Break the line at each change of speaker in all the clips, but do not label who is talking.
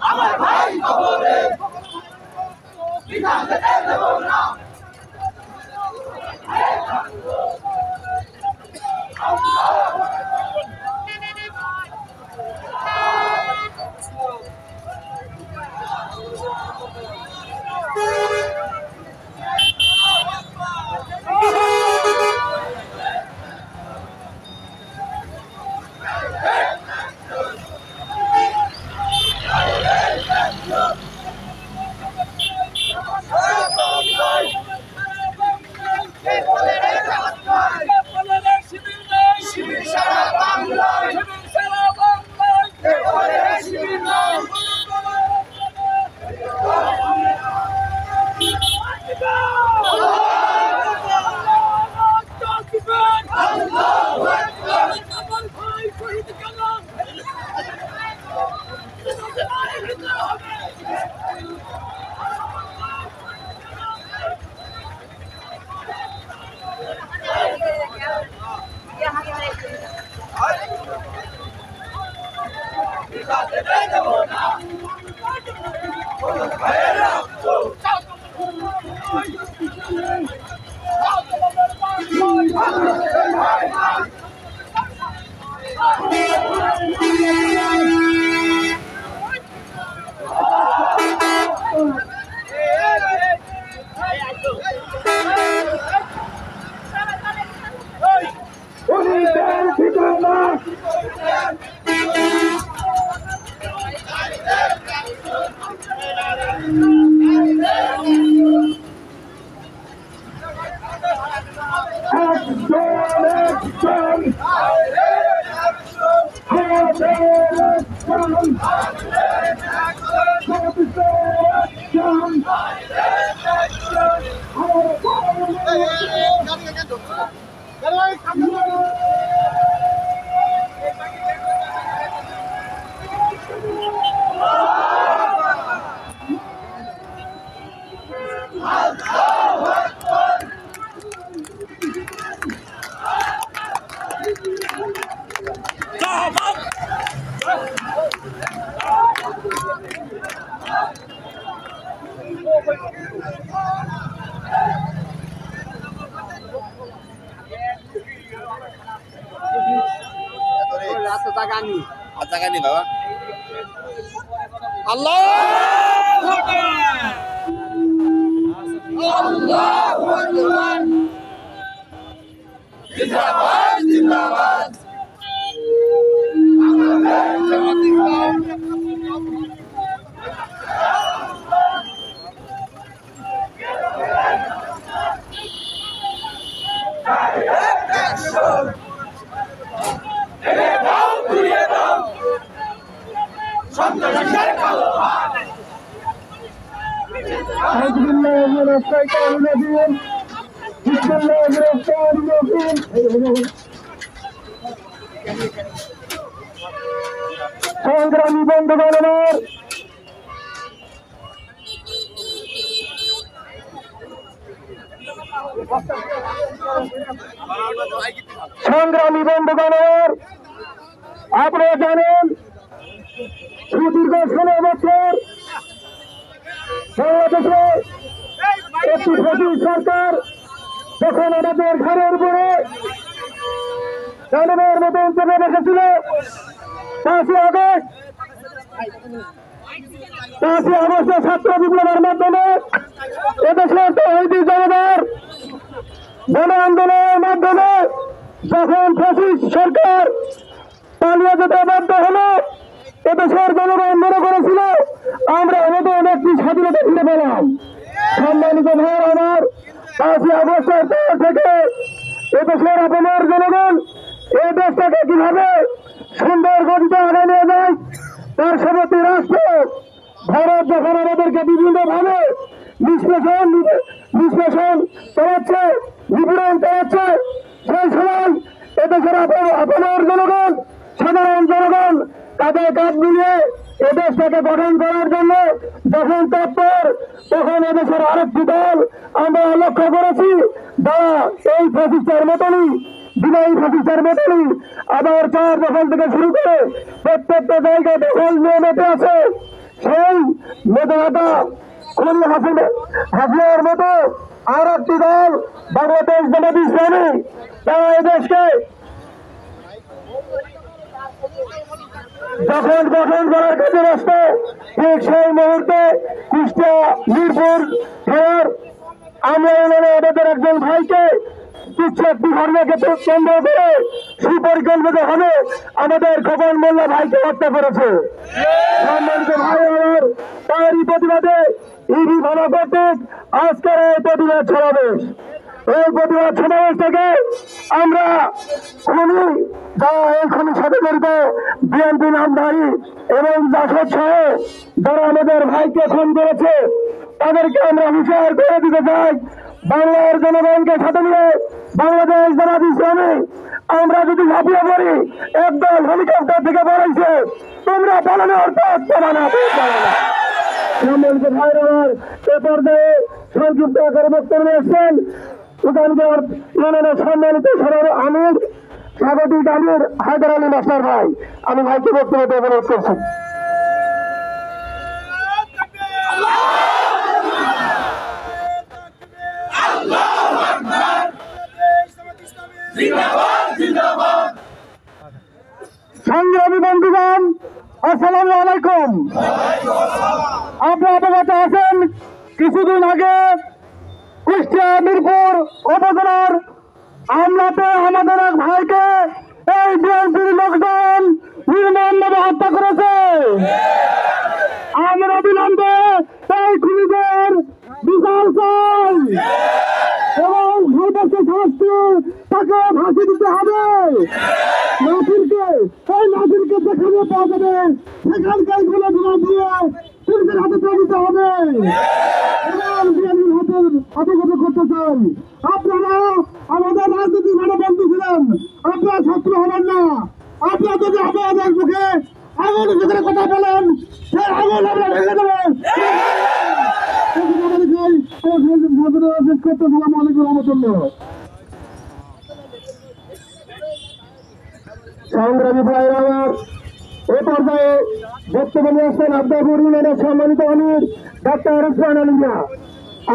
আমার ভাই কবরে বিধান দেব না
জায়গা নি বাবা আল্লাহু আকবার আল্লাহু আকবার জিন্দাবাদ জিন্দাবাদ
সংগ্রামী বন্ধুগণের আপনারা জানেন সুদীর্ঘ 16 বছর বাংলাদেশে একটি ফ্যাসিস্ট সরকার যখন আমাদের ঘরের উপরে জানানোর মতন চেপে রেখেছিল 5ই আগস্টের ছাত্র বিপ্লবের মাধ্যমে এদেশের তৌহিদি জনতার গণ আন্দোলনের মাধ্যমে যখন ফ্যাসিস্ট সরকার পালিয়ে যেতে বাধ্য হলো এদেশের জনগণ মনে করেছিল আমরা নতুন একটি স্বাধীনতা ফিরে পেলাম। সম্মানিত ভাই আমার 5ই আগস্টের পর থেকে এদেশের আপনার জনগণ এই দেশটাকে কিভাবে সুন্দর গতিতে আগে নিয়ে যায় তার সমস্ত রাষ্ট্র ভারত যখন আমাদেরকে বিভিন্নভাবে বিশ্লেষণ চালাচ্ছে বিবরণ চালাচ্ছে সেই সময় এদেশের আপনার জনগণ সাধারণ জনগণ কাঁধে কাঁধ মিলিয়ে এদেশটাকে গঠন করার জন্য যখন তৎপর, তখন এদেশের আরেকটি দল আমরা লক্ষ্য করেছি, তারা এই ফ্যাসিস্টের মতনই, বিদায়ী ফ্যাসিস্টের মতনই আবার 4 দখল থেকে শুরু করে প্রত্যেকটা জায়গায় দখল নিয়ে মেতে আছে। সেই মেধাটা খুনি হাসিনার মতো আর একটি দল বাংলাদেশ জামাত ইসলামী, তারা এদেশকে যখন গঠন করার কাজে ব্যস্ত, ঠিক সেই মুহূর্তে কুষ্টিয়া মিরপুর ফের আমরা আমাদের একজন ভাইকে তুচ্ছ একটি ঘটনাকে কেন্দ্র করে সুপরিকল্পিতভাবে আমাদের খোকন মোল্লা ভাইকে হত্যা করেছে। সম্মানিত ভাই আমার, তারই প্রতিবাদে ইডি থানা কর্তৃক আজকের এই প্রতিবাদ সমাবেশ। এই প্রতিবাদ সমাবেশ থেকে আমরা খুনি, যারা এই খুনির সাথে জড়িত, বিএনপি নামধারী এবং জাসদ সহ যারা আমাদের ভাইকে খুন করেছে, তাদেরকে আমরা হুঁশিয়ার করে দিতে চাই, বাংলার জনগণকে সাথে নিয়ে বাংলাদেশ জামাত ইসলামী আমরা যদি ঝাঁপিয়ে পড়ি, একদল হেলিকপ্টার থেকে বেড়াইছে, তোমরা পালানোর পথ পালানো। সম্মানিত ভাইয়ের আমার, এ পর্যায়ে সংক্ষিপ্ত আকারে বক্তব্য এসছেন উদানগর ইউনিয়নের সম্মানিত সদর আমির স্বাগতিক আমির হায়দার আলী মাস্টার ভাই। আমি ভাইকে বক্তব্য দেওয়ার অনুরোধ করছি। সংগ্রামী বন্ধুগণ, আসসালামু আলাইকুম। আপনারা অবগত আছেন, কিছুদিন আগে কুষ্টিয়া মিরপুর উপজেলার আমলাতে আমাদের এক ভাইকে এই বিএনপির লোকজন নির্মমভাবে হত্যা করেছে। আমরা বিলম্বে এই খুনিদের বিচার চাই এবং সর্বোচ্চ শাস্তি তাকে ফাঁসি দিতে হবে। নাসিরকে যেখানে পাওয়া যাবে সেখানকার গুলো ধোয়া দিয়ে পুলিশের হাতে তুলে দিতে হবে এবং বিএনপির হাতের অবগত করতে চাই। আপনারা আমাদের রাজনৈতিক মানববন্ধু ছিলেন, আপনারা শত্রু হবেন না। আপনারা যদি আমাদের মুখে আগুন যেখানে কথা বলেন, সেই আগুন আমরা ভেঙে দেবেন। সংগ্রামী ভাইয়ের আমার, এ পর্যায়ে বক্তব্য নিয়ে আসছেন আব্দাপুর ইউনিয়নের সম্মানিত আমির ডাক্তার ওসমান আলী মিয়া।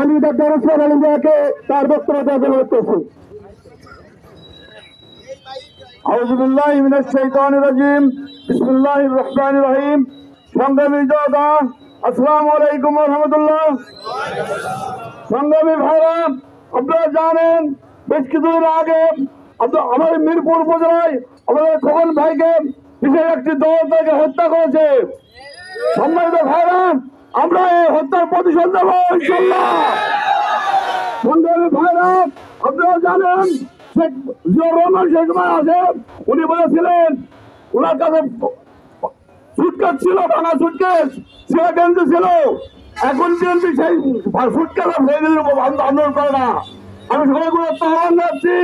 আমি ডাক্তার ওসমান আলী মিয়াকে তার বক্তব্য দেওয়ার জন্য করছি। আউযু বিল্লাহি মিনাশ শাইতানির রাজিম, বিসমিল্লাহির রহমানির রহিম। সংগ্রামী জনতা, আসসালামু আলাইকুম ওয়া রাহমাতুল্লাহ। সংগ্রামী ভাইরা, আপনারা জানেন বেশ কিছুদিন আগে আমাদের মিরপুর উপজেলায় আমাদের খোকন ভাইকে বিশেষ একটি দল তাকে হত্যা করেছে। সম্মানিত ভাইরা, আমরা এই হত্যার প্রতিশোধ নেব ইনশাআল্লাহ। সংগ্রামী ভাইরা, আপনারা জানেন শেখ জিয়াউর রহমান সেই সময় আছে, উনি বলেছিলেন ওনার কাছে সুটকেস ছিল, ভাঙা সুটকেস, সে গেঞ্জি ছিল। এখন বিএনপি সেই সুটকেস আন্দোলন করে না। আমি সবাই গুরুত্ব আহ্বান জানাচ্ছি,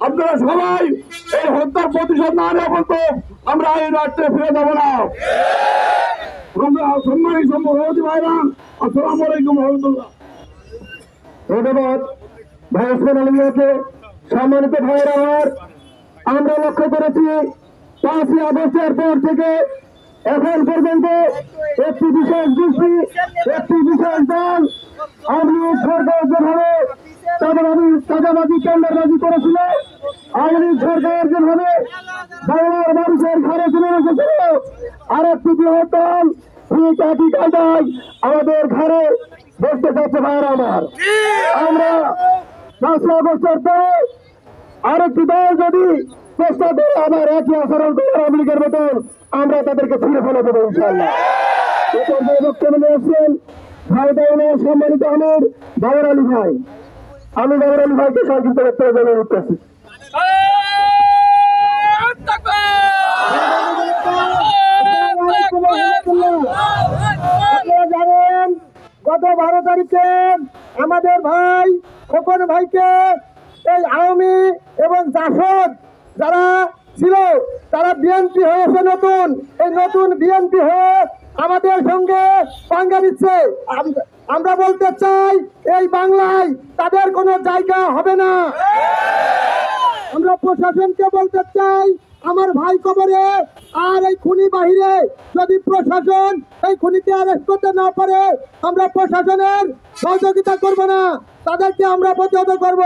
আপনারা সবাই এই হত্যার প্রতিশোধ না নেওয়া পর্যন্ত আমরা এই রাষ্ট্রে ফিরে যাবো না। সম্মানিত সভাপতি ভাইরা, আসসালামু আলাইকুম রহমতুল্লাহ। ধন্যবাদ ভাই ওসমান আলী মিয়াকে। সম্মানিত ভাইয়েরা আমার, আমরা লক্ষ্য করেছি 5ই আগস্টের পর থেকে এখন পর্যন্ত একটি বিশেষ গোষ্ঠী, একটি বিশেষ দল আওয়ামী লীগ সরকার যেভাবে চাঁদাবাজি টেন্ডারবাজি করেছিল, আওয়ামী লীগ সরকার যেভাবে বাংলার মানুষের ঘরে চলে এসেছিল, আর একটি বৃহৎ দল ঠিক একই কায়দায় আমাদের ঘরে বসতে চাচ্ছে ভাইয়েরা আমার। আমরা 5ই আগস্টের পরে আরেকটি দল যদি চেষ্টা করে আবার একই আচরণ করে আওয়ামী লীগের মতন, আমরা তাদেরকে ছিঁড়ে ফেলে দেবো ইনশাআল্লাহ। এ পর্যায়ে বক্তব্য নিয়ে আসছেন ভাইদাইনের সম্মানিত আমির বাবর আলী ভাই। আমি বাবর আলী ভাইকে সংক্ষিপ্ত বক্তব্য দেওয়ার অনুরোধ করছি। আপনারা জানেন গত 12 তারিখে আমাদের ভাই খোকন ভাইকে এই আওয়ামী এবং জাসদ যারা ছিল তারা বিএনপি হয়েছে নতুন, এই নতুন বিএনপি হয়ে আমাদের সঙ্গে পাঙ্গা দিচ্ছে। আমরা বলতে চাই এই বাংলায় তাদের কোনো জায়গা হবে না। আমরা প্রশাসনকে বলতে চাই আমার ভাই কবরে আর এই খুনি বাহিরে যদি প্রশাসন এই খুনিকে অ্যারেস্ট করতে না পারে আমরা প্রশাসনের সহযোগিতা করব না, তাদেরকে আমরা প্রতিহত করব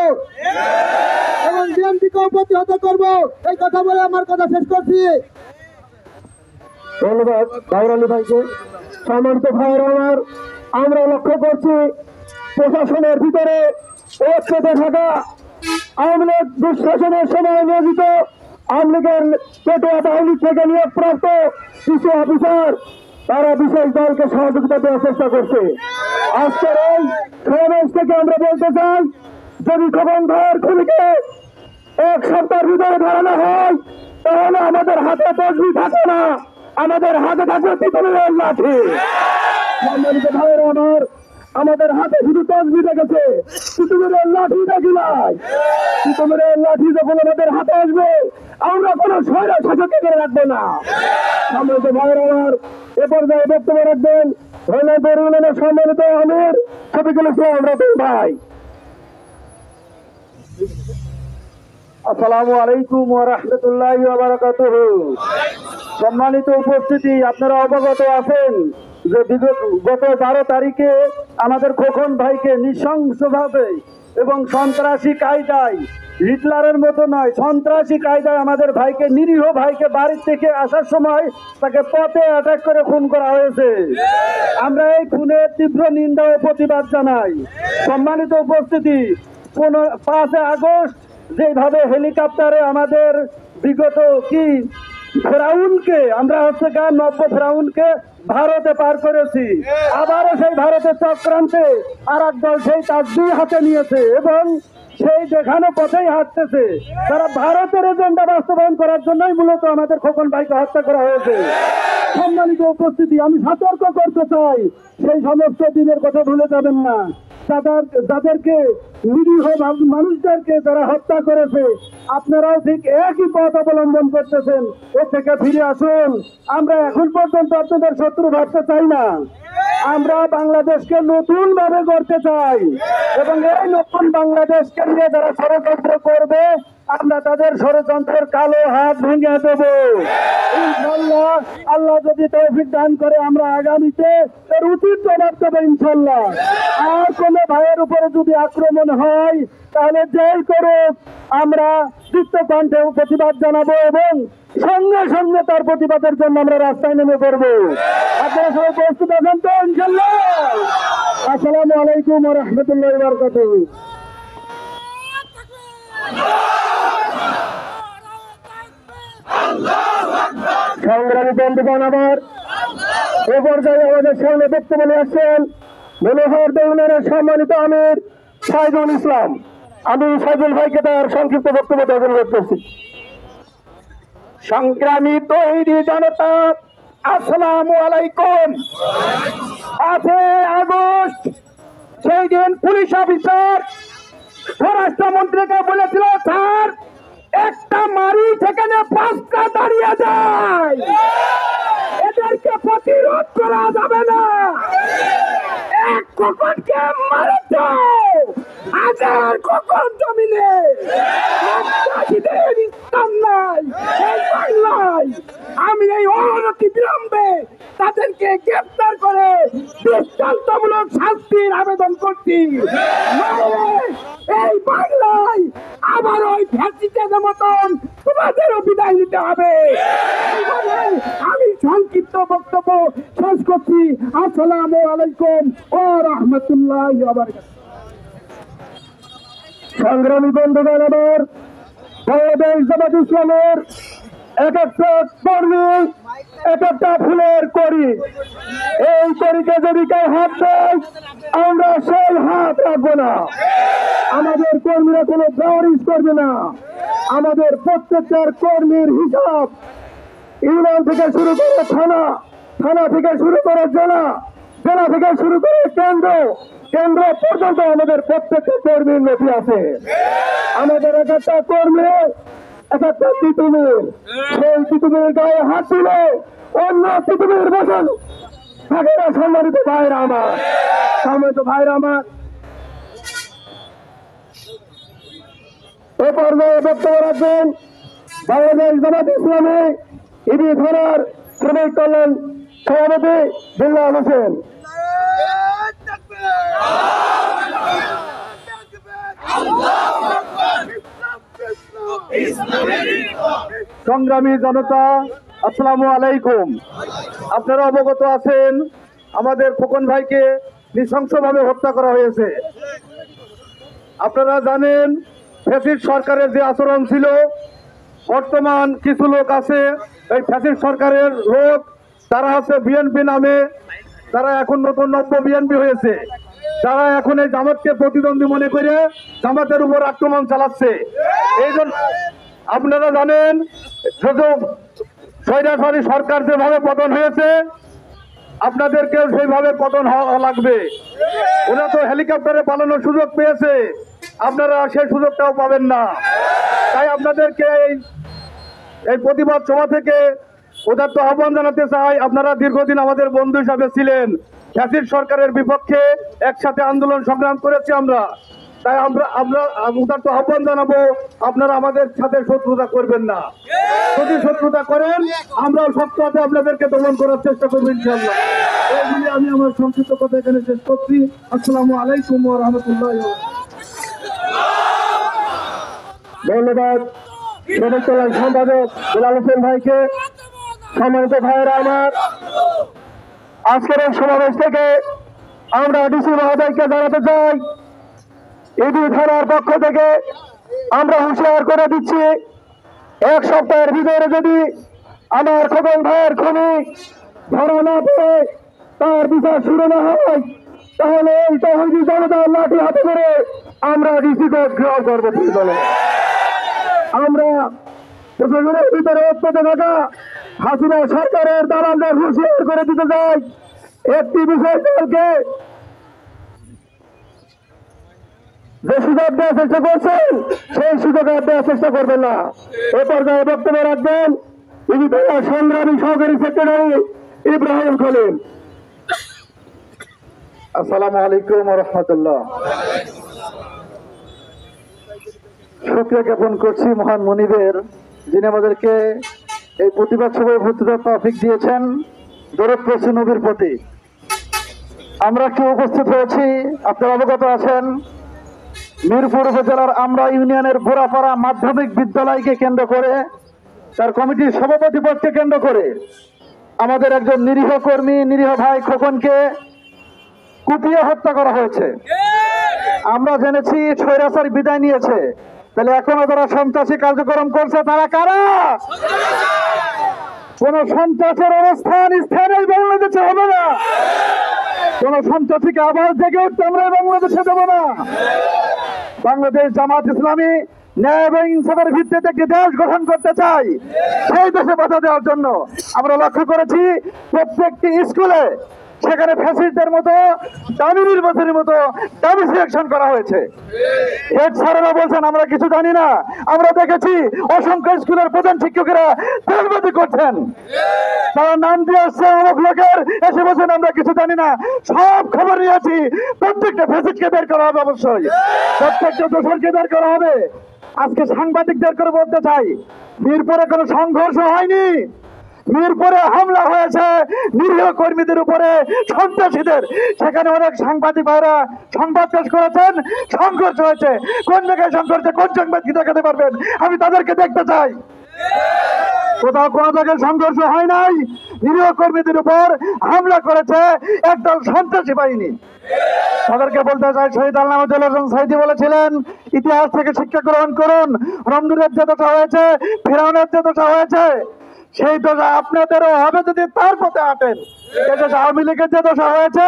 এবং বিএনপিকেও প্রতিহত করব। এই কথা বলে আমার কথা শেষ করছি। ধন্যবাদ ভাইর আলী ভাইকে। সম্মানিত ভাইয়ের আমার, আমরা লক্ষ্য করছি প্রশাসনের ভিতরে ঐক্যতে থাকা আওয়ামী লীগ দুঃশাসনের সময় নিয়োজিত আওয়ামী লীগের পেটোয়া বাহিনী থেকে নিয়োগপ্রাপ্ত কিছু অফিসার তারা বিশেষ দলকে সহযোগিতা দেওয়ার চেষ্টা করছে। আজকের এই সমাবেশ থেকে আমরা বলতে চাই, যদি খোকন ভাইয়ের খুনিকে এক সপ্তাহের ভিতরে ধরানো হয় তাহলে আমাদের হাতে তসবি থাকে না, আমাদের হাতে থাকবে পিতলের লাঠি। সম্মানিত ভাইয়ের আমার, আমাদের হাতে শুধু তসবি রেখেছে, পিতলের লাঠি দেখি নাই। পিতলের লাঠি যখন আমাদের হাতে আসবে আমরা কোনো স্বৈর শাসককে করে রাখবো না। সম্মানিত ভাইয়ের আমার, এ পর্যায়ে বক্তব্য রাখবেন ধন্যবাদ সম্মানিত আমির শফিকুল ইসলাম রতন ভাই। আসসালামু আলাইকুম ওয়া রাহমাতুল্লাহি ওয়া বারাকাতুহু। সম্মানিত উপস্থিতি, আপনারা অবগত আছেন যে গত 12 তারিখে আমাদের খোকন ভাইকে নৃশংসভাবে এবং সন্ত্রাসী কায়দায়, হিটলারের মতো নয়, সন্ত্রাসী কায়দায় আমাদের ভাইকে, নিরীহ ভাইকে বাড়ি থেকে আসার সময় তাকে পথে অ্যাটাক করে খুন করা হয়েছে। আমরা এই খুনের তীব্র নিন্দা ও প্রতিবাদ জানাই। সম্মানিত উপস্থিতি, 5 আগস্ট যেভাবে হেলিকপ্টারে আমাদের বিগত ফেরাউনকে, আমরা নব্য ফেরাউনকে ভারতে পার করেছি, আবারও সেই ভারতের চক্রান্তে আর এক দল সেই তাসবিহ হাতে নিয়েছে এবং সেই দেখানো পথেই হাঁটতেছে। তারা ভারতের এজেন্ডা বাস্তবায়ন করার জন্যই মূলত আমাদের খোকন ভাইকে হত্যা করা হয়েছে। সম্মানিত উপস্থিতি, আমি সতর্ক করতে চাই, সেই সমস্ত দিনের কথা ভুলে যাবেন না। যাদেরকে নিরীহ মানুষদেরকে যারা হত্যা করেছে, আপনারাও ঠিক একই পথ অবলম্বন করতেছেন। এর থেকে ফিরে আসুন। আমরা এখন পর্যন্ত আপনাদের শত্রু ভাবতে চাই না। আমরা বাংলাদেশকে নতুন ভাবে গড়তে চাই এবং এই নতুন বাংলাদেশকে নিয়ে যারা ষড়যন্ত্র করবে আমরা তাদের ষড়যন্ত্রের কালো হাত ভেঙে দেব ইনশাল্লাহ। আল্লাহ যদি তৌফিক দান করে আমরা আগামীতে এর উচিত জবাব দেবো ইনশাল্লাহ। আর কোন ভাইয়ের উপরে যদি আক্রমণ হয় তাহলে যেই করুক আমরা দীপ্ত কণ্ঠে প্রতিবাদ জানাবো এবং সঙ্গে সঙ্গে তার প্রতিবাদের জন্য আমরা রাস্তায় নেমে পড়বো। আপনারা সবাই প্রস্তুত আছেন তো ইনশাল্লাহ? আসসালামু আলাইকুম ওয়া রাহমাতুল্লাহি ওয়া বারাকাতুহু। সংগ্রামী বন্ধুগণ, আবার এ পর্যায়ে আমাদের সামনে বক্তব্য নিয়ে আসছেন মনোহর দেউনের সম্মানিত আমির সাইদুল ইসলাম। আমি সাইদুল ভাইকে তার সংক্ষিপ্ত বক্তব্য দেওয়ার অনুরোধ করছি। সংগ্রামী তৈরি জনতা, আসসালামু আলাইকুম। 5 আগস্ট সেই দিন পুলিশ অফিসার স্বরাষ্ট্রমন্ত্রীকে বলেছিল, স্যার একটা মারি সেখানে 5টা দাঁড়িয়ে যায়, এদেরকে প্রতিরোধ করা যাবে না। এক খোকনকে মারত, হাজার খোকন জমিনে স্থান নাই এই বাংলায়। আমি এই অনতি বিলম্বে তাদেরকে গ্রেফতার করে দৃষ্টান্তমূলক শাস্তির আবেদন করছি। এই বাংলায় আবার ওই ফ্যাসিস্টের মতন তোমাদেরও বিদায় নিতে হবে। আমি সংক্ষিপ্ত বক্তব্য শেষ করছি। আসসালামু আলাইকুম ওয়া রাহমাতুল্লাহি ওয়া বারাকাতুহু। সংগ্রামী বন্ধুগণ, আবার বাংলাদেশ জামাত ইসলামের এক একটা কর্মী এক একটা ফুলের করি, এই করিকে যদি কেউ হাত দেয় আমরা সেই হাত রাখবো না। আমাদের কর্মীরা কোনো ব্রাউরিজ করবে না। আমাদের প্রত্যেকটার কর্মীর হিসাব ইউনিয়ন থেকে শুরু করে থানা, থানা থেকে শুরু করে জেলা, জেলা থেকে শুরু করে কেন্দ্র, কেন্দ্র পর্যন্ত আমাদের প্রত্যেকটা কর্মীর নথি আছে। আমাদের এক একটা কর্মী এক একটা তিতুমির, সেই তিতুমির গায়ে হাত দিলে অন্য তিতুমির বসন থাকে না। সম্মানিত ভাইরা আমার, সম্মানিত ভাইরা আমার, এ পর্যায়ে বক্তব্য রাখবেন বাংলাদেশ জামাত ইসলামী ইবি থানার শ্রমিক কল্যাণ সভাপতি বিল্লাল হোসেন। সংগ্রামী জনতা, আসসালামু আলাইকুম। আপনারা অবগত আছেন আমাদের খোকন ভাইকে নৃশংসভাবে হত্যা করা হয়েছে। আপনারা জানেন ফ্যাসিস্ট সরকারের যে আচরণ ছিল, বর্তমান কিছু লোক আছে এই ফ্যাসিস্ট সরকারের লোক, তারা আছে বিএনপি নামে, তারা এখন নতুন নব্য বিএনপি হয়েছে, তারা এখন এই জামাতকে প্রতিদ্বন্দ্বী মনে করে জামাতের উপর আক্রমণ চালাচ্ছে। এই জন্য আপনারা জানেন স্বৈরাচারী সরকার যেভাবে পতন হয়েছে, আপনাদেরকেও সেইভাবে পতন হওয়া লাগবে। ওরা তো হেলিকপ্টারে পালানোর সুযোগ পেয়েছে, আপনারা সেই সুযোগটাও পাবেন না। তাই আপনাদেরকে এই প্রতিবাদ সভা থেকে ওদের তো আহ্বান জানাতে চাই, আপনারা দীর্ঘদিন আমাদের বন্ধু হিসাবে ছিলেন, ফ্যাসিস্ট সরকারের বিপক্ষে একসাথে আন্দোলন সংগ্রাম করেছি আমরা। তাই আমরা ওদের তো আহ্বান জানাবো, আপনারা আমাদের সাথে শত্রুতা করবেন না। যদি শত্রুতা করেন আমরাও শক্ত হাতে আপনাদেরকে দমন করার চেষ্টা করবো ইনশাআল্লাহ। এই বলে আমি আমার সংক্ষিপ্ত কথা এখানে শেষ করছি। আসসালামু আলাইকুম ওয়া রাহমাতুল্লাহি ওয়া বারাকাতুহু। ধন্যবাদ শ্রমিক কল্যাণ সম্পাদক বিল্লাল হোসেন ভাইকে। সম্মানিত ভাইয়েরা আমার, আজকের এই সমাবেশ থেকে আমরা ডিসি মহোদয়কে জানাতে চাই, ইবি থানার পক্ষ থেকে আমরা হুঁশিয়ার করে দিচ্ছি, এক সপ্তাহের ভিতরে যদি আমার খোকন ভাইয়ের খুনি ধরা না পড়ে, তার বিচার শুরু না হয়, তাহলে এই তৌহিদি জনতার লাঠি হাতে করে আমরা ডিসিকে গ্রহণ করবো। আমরা প্রশাসনের ভিতরে উৎপত্তি থাকা হাসিনা সরকারের দালালদের হুঁশিয়ার করে দিতে চাই, একটি বিষয় দলকে যে সুযোগ দেওয়ার চেষ্টা করছেন সেই সুযোগ দেওয়ার চেষ্টা করবেন না। এ পর্যায়ে বক্তব্য রাখবেন ইবি থানার সংগ্রামী সহকারী সেক্রেটারি ইব্রাহিম খলিল। আসসালামু আলাইকুম ওয়া রাহমাতুল্লাহ। শুকরিয়া জ্ঞাপন করছি মহান মনিবের, যিনি আমাদেরকে এই প্রতিবাদ সভায় ভর্তির তৌফিক দিয়েছেন। দরুদ পড়ছি নবীর প্রতি। আমরা কি উপস্থিত হয়েছি আপনারা অবগত আছেন, মিরপুর উপজেলার আমরা ইউনিয়নের বোরাপাড়া মাধ্যমিক বিদ্যালয়কে কেন্দ্র করে, তার কমিটির সভাপতি পদকে কেন্দ্র করে আমাদের একজন নিরীহ কর্মী, নিরীহ ভাই খোকনকে কুপিয়ে হত্যা করা হয়েছে। আমরা জেনেছি স্বৈরাচার বিদায় নিয়েছে, তাহলে এখনো যারা সন্ত্রাসী কার্যক্রম করছে তারা কারা? কোন সন্ত্রাসের অবস্থান স্থানে বাংলাদেশে হবে না, কোন সন্ত্রাসীকে আবার জেগে উঠতে আমরা বাংলাদেশে দেবো না। বাংলাদেশ জামাত ইসলামী ন্যায় এবং ইনসাফের ভিত্তিতে একটি দেশ গঠন করতে চাই। সেই দেশে বাধা দেওয়ার জন্য আমরা লক্ষ্য করেছি প্রত্যেকটি স্কুলে সেখানে ফ্যাসিস্টদের মতো দামি নির্বাচনের মতো দামি সিলেকশন করা হয়েছে। হেড স্যারেরা বলছেন আমরা কিছু জানি না, আমরা দেখেছি অসংখ্য স্কুলের প্রধান শিক্ষকেরা দুর্নীতি করছেন, তারা নাম দিয়ে আসছে অনেক লোকের, এসে বলছেন আমরা কিছু জানি না। সব খবর নিয়েছি, প্রত্যেকটা ফ্যাসিস্টকে বের করা হবে, অবশ্যই প্রত্যেকটা দোষরকে বের করা হবে। আজকে সাংবাদিকদের করে বলতে চাই, মিরপুরে কোনো সংঘর্ষ হয়নি, মিরপুরে হামলা হয়েছে নিরীহ কর্মীদের উপরে, সন্ত্রাসীদের। সেখানে অনেক সাংবাদিক ভাইরা সংবাদ পেশ করেছেন, সংঘর্ষ হয়েছে। কোন জায়গায় সংঘর্ষ, কোন সংবাদ কি দেখাতে পারবেন? আমি তাদেরকে দেখতে চাই। কোথাও কোনো জায়গায় সংঘর্ষ হয় নাই, নিরীহ কর্মীদের উপর হামলা করেছে একদল সন্ত্রাসী বাহিনী। তাদেরকে বলতে চাই, শহীদ আল্লামা হোসেন সাইদি বলেছিলেন ইতিহাস থেকে শিক্ষা গ্রহণ করুন। রমদুরের যে দশা হয়েছে, ফিরাউনের যে দশা হয়েছে, সেই দশা আপনাদেরও হবে যদি তার পথে হাঁটেন। আওয়ামী লীগের যে দশা হয়েছে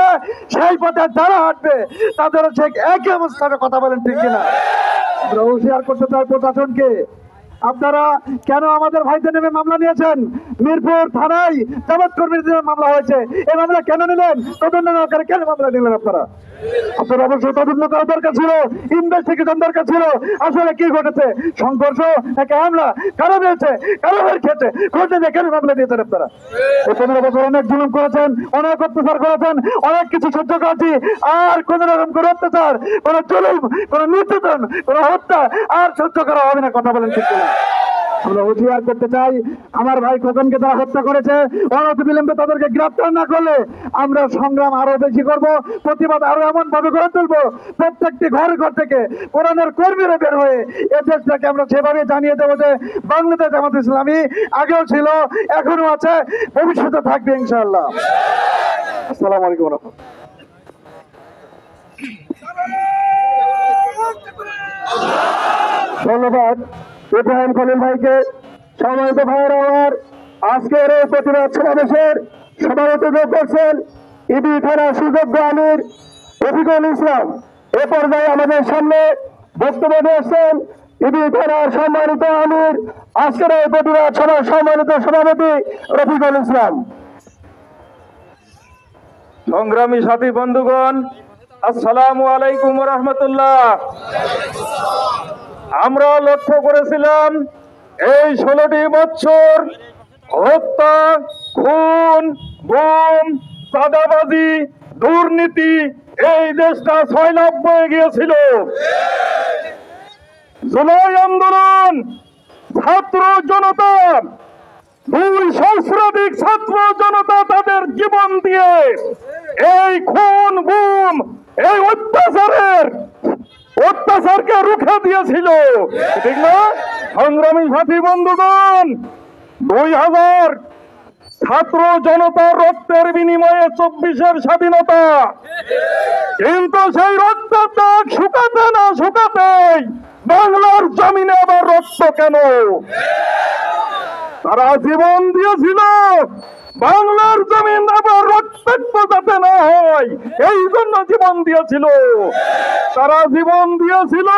সেই পথে যারা হাঁটবে তাদেরও ঠিক একই অবস্থানে, কথা বলেন ঠিক কিনা? আমরা হুঁশিয়ার করতে চাই প্রশাসনকে, আপনারা কেন আমাদের ভাইদের নেমে মামলা নিয়েছেন? মিরপুর থানায় জামাত কর্মীদের মামলা হয়েছে, এই মামলা কেন নিলেন? তদন্ত না করে কেন মামলা নিলেন আপনারা? আপনার অবশ্যই তদন্ত করা দরকার ছিল, ইনভেস্টিগেশন দরকার ছিল। আসলে কি ঘটেছে? সংঘর্ষ নাকি হামলা? কারো হয়েছে, কারো খেয়েছে, ঘটে দিয়ে কেন মামলা দিয়েছেন আপনারা? এই 15 বছর অনেক জুলুম করেছেন, অনেক অত্যাচার করেছেন, অনেক কিছু সহ্য করেছি। আর কোন রকম কোন অত্যাচার, কোন জুলুম, কোন নির্যাতন, কোন হত্যা আর সহ্য করা হবে না। কথা বলেন ঠিক না? আমরা হুঁশিয়ার করতে চাই, আমার ভাই খোকনকে তারা হত্যা করেছে, অনতিবিলম্বে তাদেরকে গ্রেফতার না করলে আমরা সংগ্রাম আরো বেশি করব, প্রতিবাদ আরো এমন ভাবে গড়ে তুলবো, প্রত্যেকটি ঘর ঘর থেকে কোরআনের কর্মীরা বের হয়ে এই দেশটাকে আমরা সেভাবে জানিয়ে দেবো যে বাংলাদেশ জামাত ইসলামী আগেও ছিল, এখনো আছে, ভবিষ্যতে থাকবে ইনশাআল্লাহ। আসসালামু আলাইকুম ওয়া রাহমাতুল্লাহ। ধন্যবাদ ইব্রাহিম খলিল ভাইকে। সম্মানিত ভাইয়ের আমার, আজকের এই প্রতিবাদ সমাবেশের সভাপতিত্ব করছেন ইবি থানার সুযোগ্য আমির রফিকুল ইসলাম। এ পর্যায়ে আমাদের সামনে বক্তব্য দিয়েছেন ইবি থানার সম্মানিত আমির, আজকের এই প্রতিবাদ সভার সম্মানিত সভাপতি রফিকুল ইসলাম।
সংগ্রামী সাথী বন্ধুগণ, আসসালামু আলাইকুম ওয়া রাহমাতুল্লাহ। আমরা লক্ষ্য করেছিলাম এই 16টি বছর হত্যা, খুন, গুম, চাঁদাবাজি, দুর্নীতি, এই দেশটা সয়লাভ হয়ে গিয়েছিল। জুলাই আন্দোলন, ছাত্র জনতা, 2 সহস্রাধিক ছাত্র জনতা তাদের জীবন দিয়ে এই খুন, গুম, এই অত্যাচারকে রুখে দিয়েছিল, ঠিক না? সংগ্রামী সাথী বন্ধুগণ, 2000 ছাত্র জনতার রক্তের বিনিময়ে 24-এর স্বাধীনতা, কিন্তু সেই রক্তের দাগ শুকাতে না শুকাতেই বাংলার জমিনে আবার রক্ত কেন? তারা জীবন দিয়েছিল বাংলার জমিন আবার রক্তাক্ত যাতে না হয়, এই জন্য জীবন দিয়েছিল। তারা জীবন দিয়েছিল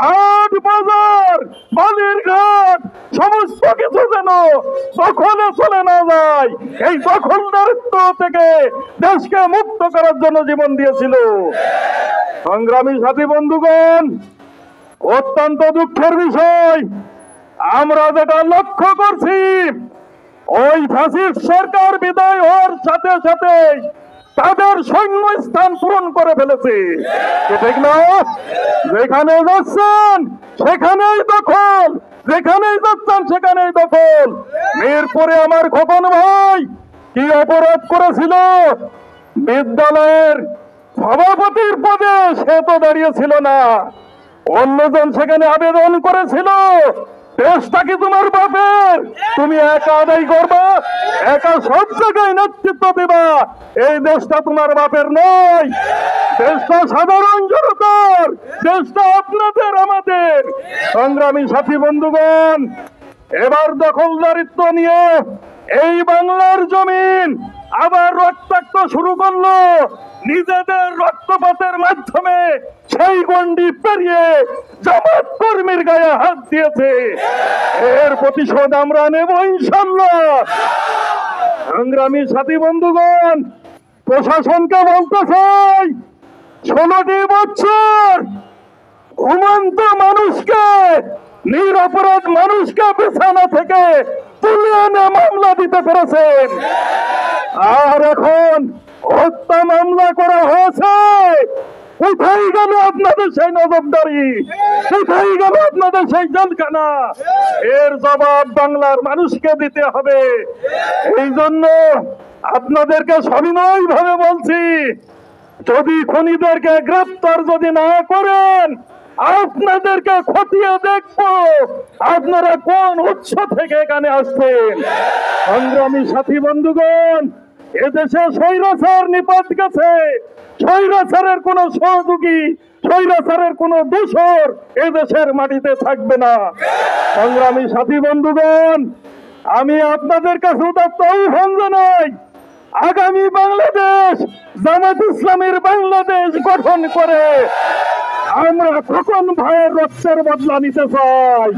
হাট বাজার, বালির ঘাট, সমস্ত কিছু যেন দখলে চলে না যায়, এই দখলদারিত্ব থেকে দেশকে মুক্ত করার জন্য জীবন দিয়েছিল। সংগ্রামী সাথী বন্ধুগণ, অত্যন্ত দুঃখের বিষয়, আমরা যেটা লক্ষ্য করছি, ওই ফ্যাসিস্ট সরকার বিদায় হওয়ার সাথে সাথে তাদের সৈন্য স্থান পূরণ করে ফেলেছে, ঠিক না? যেখানে যাচ্ছেন সেখানেই দখল, যেখানেই যাচ্ছেন সেখানেই দখল। মিরপুরে আমার খোকন ভাই কি অপরাধ করেছিল? বিদ্যালয়ের সভাপতির পদে সে তো দাঁড়িয়েছিল না, অন্যজন সেখানে আবেদন করেছিল, দেশটা কি তোমার বাপের? তুমি একা আদায় করবা, একা সব জায়গায় নেতৃত্ব দিবা, এই দেশটা তোমার বাপের নয়, দেশটা সাধারণ জনতার, দেশটা আপনাদের, আমাদের। সংগ্রামী সাথী বন্ধুগণ, এবার দখলদারিত্ব নিয়ে এই বাংলার জমিন আবার রক্তাক্ত শুরু করলো, নিজেদের রক্তপাতের মাধ্যমে সেই গণ্ডি পেরিয়ে জামাত কর্মীর গায়ে হাত দিয়েছে। এর প্রতিশোধ আমরা নেব ইনশাআল্লাহ। সংগ্রামী সাথী বন্ধুগণ, প্রশাসনকে বলতে চাই, 16টি বছর ঘুমন্ত মানুষকে, নিরপরাধ মানুষকে বিছানা থেকে তুলে এনে মামলা দিতে পেরেছেন, আর এখন হত্যা মামলা করা হয়েছে। কোথায় গেল আপনাদের সেই নজরদারি? কোথায় গেল আপনাদের সেই জেলখানা? এর জবাব বাংলার মানুষকে দিতে হবে। এই জন্য আপনাদেরকে সবিনয় ভাবে বলছি, যদি খুনিদেরকে গ্রেফতার যদি না করেন, আপনাদেরকে খতিয়ে দেখবো আপনারা কোন উৎস থেকে এখানে আসছেন। সংগ্রামী সাথী বন্ধুগণ, এদেশে স্বৈরাচার নিপাত গেছে, স্বৈরাচারের কোন সহযোগী, স্বৈরাচারের কোন দোসর এদেশের মাটিতে থাকবে না। সংগ্রামী সাথী বন্ধুগণ, আমি আপনাদের কাছে উদাত্ত আহ্বান জানাই, আগামী বাংলাদেশ জামাত ইসলামের বাংলাদেশ গঠন করে আমরা খোকন ভাইয়ের রক্তের বদলা নিতে চাই।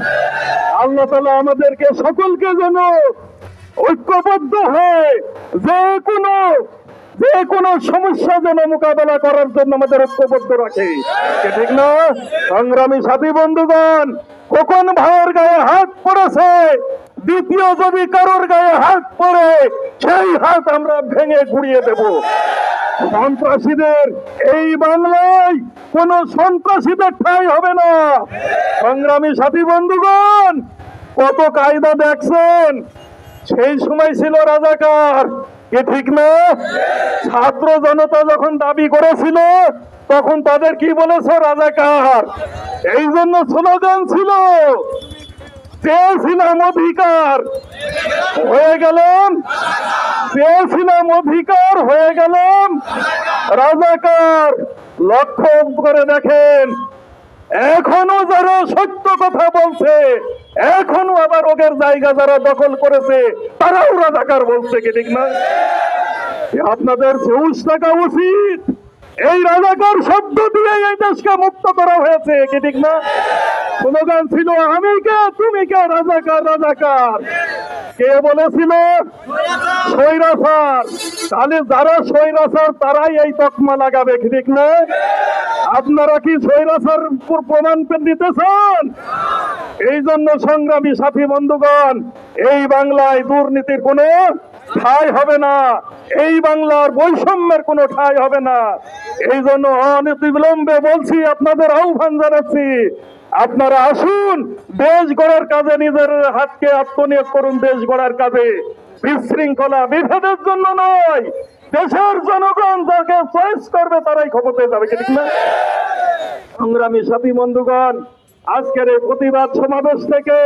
আল্লাহ তাআলা আমাদেরকে সকলকে যেন ঐক্যবদ্ধ হয়ে যে কোনো সমস্যা যেন মোকাবেলা করার জন্য আমাদের ঐক্যবদ্ধ রাখে, ঠিক না? সংগ্রামী সাথী বন্ধুগণ, খোকন ভাইয়ের গায়ে হাত পড়েছে, দ্বিতীয় যদি কারোর গায়ে হাত পড়ে সেই হাত আমরা ভেঙে গুড়িয়ে দেব। সন্ত্রাসীদের এই বাংলায় কোন সন্ত্রাসীদের ঠাঁই হবে না। সংগ্রামী সাথী বন্ধুগণ, কত কায়দা দেখছেন, সেই সময় ছিল রাজাকার, কে ঠিক না? ছাত্র জনতা যখন দাবি করেছিল তখন তাদের কি বলেছে? রাজাকার। এই জন্য স্লোগান ছিল, চেয়েছিলাম অধিকার, হয়ে গেলাম চেয়েছিলাম অধিকার, হয়ে গেলাম রাজাকার। লক্ষ্য করে দেখেন, এখনো যারা সত্য কথা বলছে, এখনো আবার ওদের জায়গা যারা দখল করেছে তারাও রাজাকার বলছে, কি ঠিক না? আপনাদের হুঁশ থাকা উচিত। এই রাজাকার শব্দ দিয়ে এই দেশকে মুক্ত করা হয়েছে, কি ঠিক না? স্লোগান ছিল, আমি কে তুমি কে, রাজাকার রাজাকার। কে বলেছিল? স্বৈরাচার। তাহলে যারা স্বৈরাচার তারাই এই তকমা লাগাবে, কি ঠিক না? আপনারা কি স্বৈরাচার প্রমাণ দিতে চান? এই জন্য সংগ্রামী সাথী বন্ধুগণ, এই বাংলায় দুর্নীতির কোনো ঠাঁই হবে না, এই বাংলার বৈষম্যের কোনো ঠাঁই হবে না। এই জন্য অনতিবিলম্বে বলছি, আপনাদের আহ্বান জানাচ্ছি, আপনারা আসুন, দেশ গড়ার কাজে নিজের হাতকে আত্মনিয়োগ করুন। দেশ গড়ার কাজে, বিশৃঙ্খলা বিভেদের জন্য নয়, দেশের জনগণ যাকে চয়েস করবে তারাই ক্ষমতায় যাবে, ঠিক না? সংগ্রামী সাথী বন্ধুগণ, আজকের এই প্রতিবাদ সমাবেশ থেকে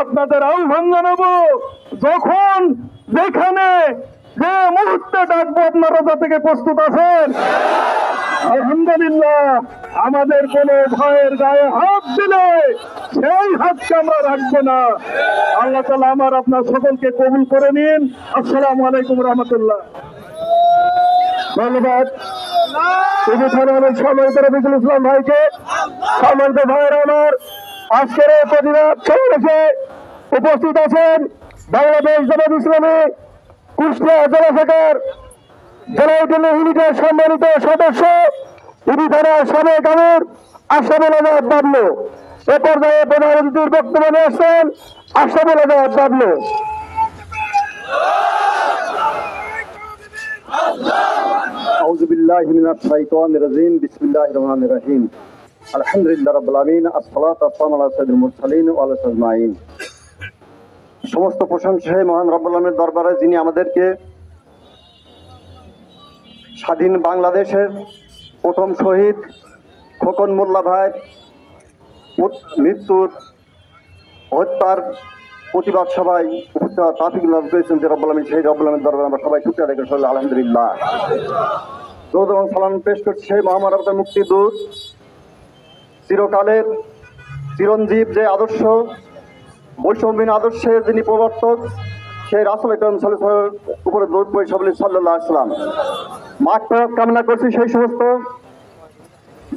আপনাদের আহ্বান জানাবো, যখন যেখানে যে মুহূর্তে ডাকবো আপনারা যা থেকে প্রস্তুত আছেন? আলহামদুলিল্লাহ, আমাদের কোনো ভয়ের গায়ে হাত দিলে সেই হাতকে আমরা রাখবো না। আল্লাহ তাআলা আমার আপনার সকলকে কবুল করে নিন। আসসালামু আলাইকুম রহমতুল্লাহ। ধন্যবাদ। সম্মানিত রফিকুল ইসলাম ভাইকে, সম্মানিত ভাইয়ের আমার, আজকের এই প্রতিবাদ সমাবেশে উপস্থিত আছেন বাংলাদেশ জামাত ইসলামী কুষ্টিয়া জেলা শাখার জেলা ইউনিটের সম্মানিত সদস্য, ইবি থানার সাবেক আমির আশরাফুল আজাদ বাবলু। এ পর্যায়ে প্রধান অতিথির বক্তব্য নিয়ে আসছেন আশরাফুল আজাদ বাবলু।
আউযু বিল্লাহি মিনাশ শাইতানির রাজিম। বিসমিল্লাহির রহমানির রহিম। আলহামদুলিল্লাহি রাব্বিল আলামিন। আসসালাতু ওয়াসসালামু আলা সাইয়্যিদিল মুরসালিন ওয়া আলা আজমাইন। সমস্ত প্রশংসা মহান রব্বুল আলামিনের দরবারে, যিনি আমাদেরকে স্বাধীন বাংলাদেশের প্রথম শহীদ খোকন মোল্লা ভাইয়ের মৃত্যুর হত্যার প্রতিবাদ সভায় উপস্থিত হওয়ার তৌফিক লাভ করেছেন যে রব্বুল আলামিন, সেই রব্বুল আলামিনের দরবারে আমরা সবাই শুকরিয়া আদায় করি। আলহামদুলিল্লাহ। দরুদ এবং সালাম পেশ করছি সেই মহামানব আবতার মুক্তিদূত, চিরকালের চিরঞ্জীব যে আদর্শ, বৈষম্যহীন আদর্শের যিনি প্রবর্তক, সেই রাসূল আকরাম সাল্লাল্লাহু আলাইহি ওয়াসাল্লামের উপরে দরুদ পড়ি সকলে সাল্লাল্লাহু আলাইহি ওয়াসাল্লাম। মাগফিরাত কামনা করছি সেই সমস্ত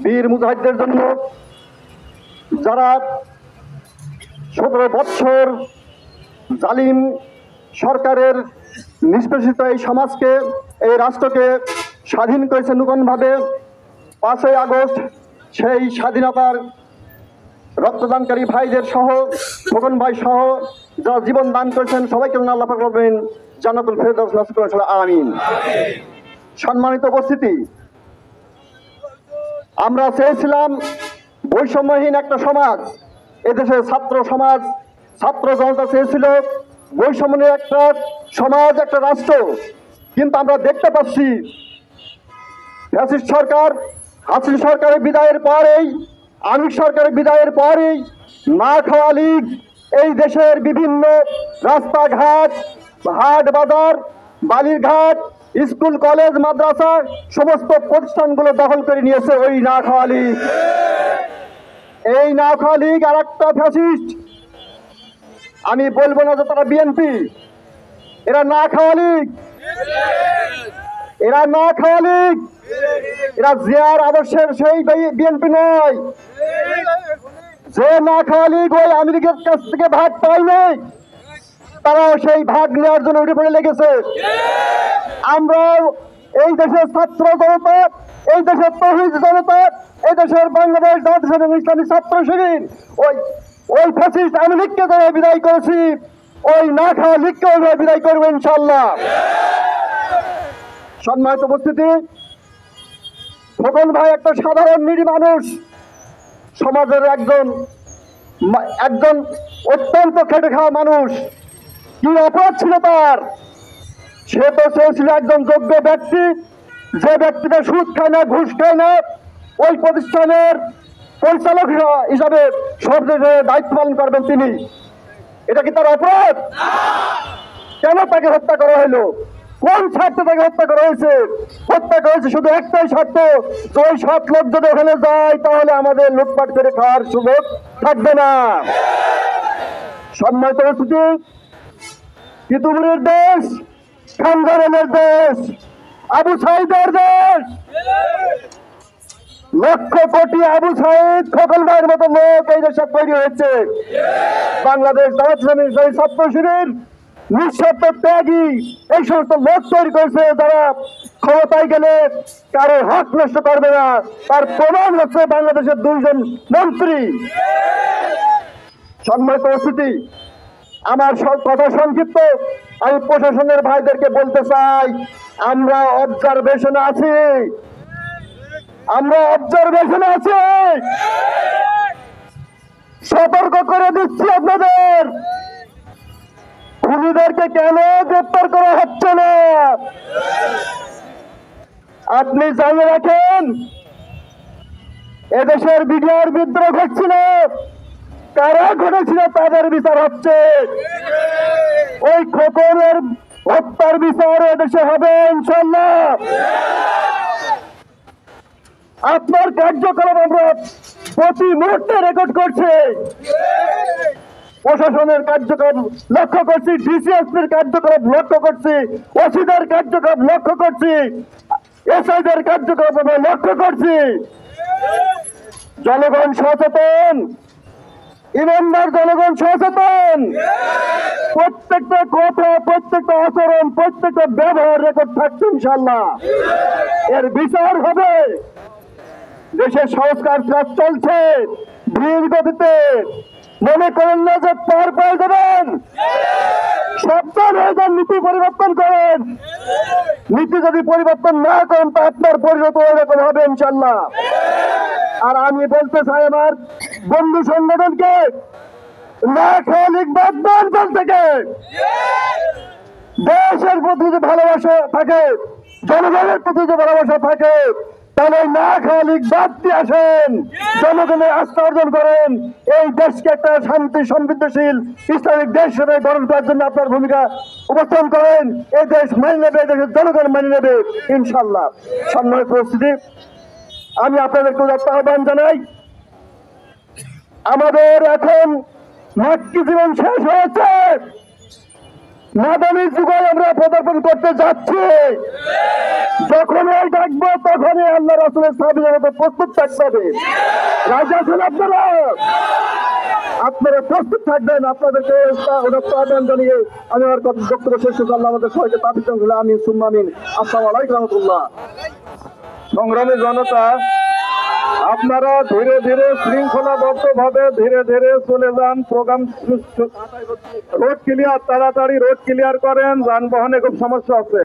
বীর মুজাহিদদের জন্য যারা 17 বৎসর জালিম সরকারের নিষ্পেষিত এই সমাজকে, এই রাষ্ট্রকে স্বাধীন করেছে নূতনভাবে। 5ই আগস্ট সেই স্বাধীনতার রক্তদানকারী ভাইদের সহ, খোকন ভাই সহ যারা জীবন দান করেছেন সবাইকে আল্লাহ পাক রব্বুল জান্নাতুল ফেরদাউস নসিব করুন, আমিন। সম্মানিত উপস্থিতি, আমরা চেয়েছিলাম বৈষম্যহীন একটা সমাজ। এদেশের ছাত্র সমাজ, ছাত্র জনতা চেয়েছিল বৈষম্যহীন একটা সমাজ, একটা রাষ্ট্র। কিন্তু আমরা দেখতে পাচ্ছি ফ্যাসিস্ট সরকার, হাসিনা সরকারের বিদায়ের পরেই, আওয়ামী সরকারের বিদায়ের পরেই না খাওয়া লীগ এই দেশের বিভিন্ন রাস্তাঘাট, হাট বাজার, বালিরঘাট, স্কুল কলেজ মাদ্রাসা সমস্ত প্রতিষ্ঠানগুলো দখল করে নিয়েছে ওই না খাওয়া লীগ। এই না খাওয়া লীগ আর একটা ফ্যাসিস্ট। আমি বলবো না যে তারা বিএনপি, এরা না খাওয়া লীগ, এরা না খাওয়া লীগ। এরা জিয়ার আদর্শের সেই বিএনপি নয় যে না খাওয়া লীগ ওই আমেরিকার কাছ থেকে ভাগ পায় নাই, তারাও সেই ভাগ নেওয়ার জন্য উঠে পড়ে লেগেছে। আমরাও এই দেশের ছাত্র জনতা, এই দেশের তৌহিদ জনতা, এই দেশের বাংলাদেশ জাতীয় ইসলামী ছাত্র শিবির ওই ফ্যাসিস্ট আওয়ামী লীগকে যারা বিদায় করেছি, ওই না খাওয়া লীগকেও বিদায় করবো ইনশাল্লাহ। সম্মানিত উপস্থিতি, খোকন ভাই একটা সাধারণ নিরীহ মানুষ, সমাজের একজন অত্যন্ত খেটে খাওয়া মানুষ। কি অপরাধ ছিল তার? সে তো ছিল একজন যোগ্য ব্যক্তি, যে ব্যক্তিটা সুদ খায় না, ঘুষ খায় না, ওই প্রতিষ্ঠানের পরিচালক হিসাবে সব দায়িত্ব পালন করবেন তিনি। এটা কি তার অপরাধ? কেন তাকে হত্যা করা হলো? কোন স্বার্থে তাকে হত্যা করা হয়েছে? হত্যা করেছে শুধু একটাই স্বার্থ, ওই সৎ লোক যদি ওখানে যায় তাহলে আমাদের লুটপাট করে খাওয়ার সুযোগ থাকবে না। সম্মানিত উপস্থিতি, তিতুমিরের দেশ, খানজানের দেশ, আবু সাইদের দেশ, লক্ষ কোটি আবু সাইদ খোকন ভাইয়ের মতো লোক এই দেশে তৈরি হয়েছে। বাংলাদেশ জাতীয় ছাত্র শিবির নিঃস্বার্থ ত্যাগী এই সমস্ত লোক তৈরি করেছে, যারা ক্ষমতায় গেলে কারো হক নষ্ট করবে না। তার প্রমাণ হচ্ছে বাংলাদেশের 2 জন মন্ত্রী। সম্মানিত উপস্থিতি, আমার কথা সংক্ষিপ্ত। আমি প্রশাসনের ভাইদেরকে বলতে চাই, আমরা অবজারভেশনে আছি, সতর্ক করে দিচ্ছি আপনাদের, খুনিদেরকে কেন গ্রেপ্তার করা হচ্ছে না আপনি জানিয়ে রাখেন। এদেশের বিডিআর বিদ্রোহ ঘটছিল, কারা ঘটেছিল তাদের বিচার হচ্ছে। ওই খোকনের হত্যার বিচার এদেশে হবে ইনশাল্লাহ। আপনার কার্যকলাপ আমরা প্রতি মুহূর্তে রেকর্ড করছি, প্রশাসনের কার্যক্রম লক্ষ্য করছি, ডিসিএসপির কার্যক্রম লক্ষ্য করছি, ওসিদের কার্যক্রম লক্ষ্য করছি, এসআইদের কার্যক্রম আমরা লক্ষ্য করছি। জনগণ সচেতন, ইমানদার জনগণ সচেতন। প্রত্যেকটা কথা, প্রত্যেকটা আচরণ, প্রত্যেকটা ব্যবহার রেকর্ড থাকছে ইনশাল্লাহ। এর বিচার হবে। দেশের সংস্কার কাজ চলছে ধীর গতিতে, মনে করেন না যে পার পেয়ে যাবেন। সাবধান হয়ে যান, নীতি পরিবর্তন করেন। নীতি যদি পরিবর্তন না করেন তা আপনার পরিণত এরকম হবে ইনশাল্লাহ। আর আমি বলতে চাই আমার বন্ধু সংগঠনকে, না খাওয়া লীগ বাদ দেন দল থেকে। দেশের প্রতি যদি ভালোবাসা থাকে, জনগণের প্রতি যদি ভালোবাসা থাকে, তাহলে না খাওয়া লীগ বাদ দিয়ে আসেন, জনগণের আস্থা অর্জন করেন। এই দেশকে একটা শান্তি সমৃদ্ধশীল ইসলামিক দেশ হিসেবে গঠন করার জন্য আপনার ভূমিকা উপস্থাপন করেন। এই দেশ মেনে নেবে, এই দেশের জনগণ মেনে নেবে ইনশাল্লাহ। সম্মানিত পরিস্থিতি, আমি আপনাদেরকে আহ্বান জানাই, আমাদের এখন মাতৃ জীবন শেষ হয়েছে, মাদানী যুগে আমরা পদার্পণ করতে যাচ্ছি। যখনই ডাকবো তখনই আল্লাহ রাসূলের সাহাবীদের মতো প্রস্তুত থাকতে হবে। রাজি আছেন আপনারা? আপনারা প্রস্তুত থাকবেন। আপনাদেরকে আহ্বান জানিয়ে আমি আমার বক্তব্য শেষ করছি। আল্লাহ আমাদের সবাইকে তাবিজ করলে আমিন সুম্মা আমিন। আসসালামু আলাইকুম ওয়া রাহমাতুল্লাহ।
সংগ্রামী জনতা, আপনারা ধীরে ধীরে শৃঙ্খলাবদ্ধভাবে ধীরে ধীরে চলে যান। প্রোগ্রাম রোড ক্লিয়ার, তাড়াতাড়ি রোড ক্লিয়ার করেন, যানবাহনে খুব সমস্যা আছে।